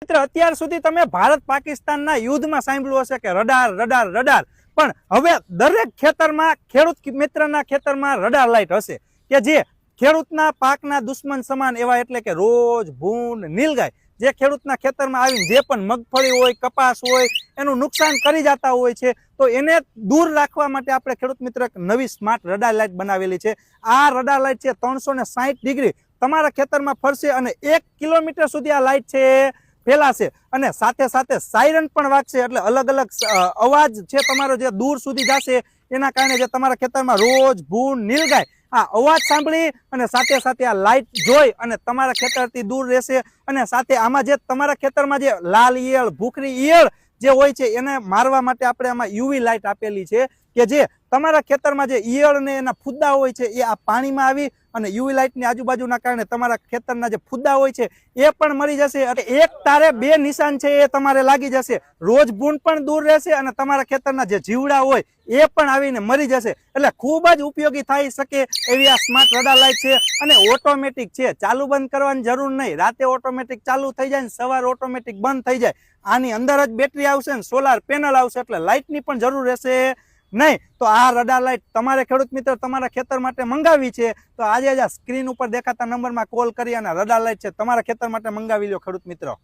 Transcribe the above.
મિત્ર અત્યાર સુધી તમે ભારત પાકિસ્તાનના યુદ્ધમાં સાંભળ્યું હશે કે રડાર રડાર રડાર, પણ હવે દરેક ખેતરમાં ખેડૂત મિત્રના ખેતરમાં રડાર લાઇટ હશે કે જે ખેડૂતના પાકના દુશ્મન સમાન એવા, એટલે કે રોજ, ભૂંડ, નીલગાય જે ખેડૂતના ખેતરમાં આવીને જે પણ મગફળી હોય, કપાસ હોય એનું નુકસાન કરી જતા હોય છે, તો એને દૂર રાખવા માટે આપણે ખેડૂત મિત્ર એક નવી સ્માર્ટ રડાર લાઇટ બનાવેલી છે। આ રડાર લાઇટ છે 360 ડિગ્રી તમારા ખેતરમાં ફરશે અને 1 કિલોમીટર સુધી આ લાઇટ છે ફેલાશે અને સાથે સાથે સાયરન પણ વાગશે, એટલે અલગ અલગ અવાજ છે તમારો જે દૂર સુધી જશે, એના કારણે જે તમારા ખેતરમાં રોજ, ભૂંડ, નીલગાય આ અવાજ સાંભળી અને સાથે સાથે આ લાઇટ જોઈ અને તમારા ખેતરથી દૂર રહેશે। અને સાથે આમાં જે તમારા ખેતરમાં જે લાલ ઈયળ, ભૂખરી ઈયળ જે હોય છે એને મારવા માટે આપણે આમાં યુવી લાઇટ આપેલી છે કે જે તમારા ખેતરમાં જે ઈયળ ને એના ફુદ્દા હોય છે એ આ પાણીમાં આવી અને યુવી લાઇટની આજુબાજુના કારણે તમારા ખેતરના જે ફુદ્દા હોય છે એ પણ મરી જશે। અને એક તારે બે નિશાન છે એ તમારે લાગી જશે, રોજ ભૂંડ પણ દૂર રહેશે અને તમારા ખેતરના જે જીવડા હોય એ પણ આવીને મરી જશે। એટલે ખૂબ જ ઉપયોગી થઈ શકે એવી આ સ્માર્ટ રડાર લાઇટ છે અને ઓટોમેટિક છે, ચાલુ બંધ કરવાની જરૂર નહીં, રાતે ઓટોમેટિક ચાલુ થઈ જાય ને સવારે ઓટોમેટિક બંધ થઈ જાય। આની અંદર જ બેટરી આવશે ને સોલાર પેનલ આવશે, એટલે લાઇટની પણ જરૂર રહેશે નહીં। તો આ રડાર લાઇટ તમારે ખેડૂત મિત્ર તમારા ખેતર માટે મંગાવી છે તો આજે જ આ સ્ક્રીન ઉપર દેખાતા નંબરમાં કોલ કરી અને રડાર લાઇટ છે તમારા ખેતર માટે મંગાવી લો ખેડૂત મિત્રો।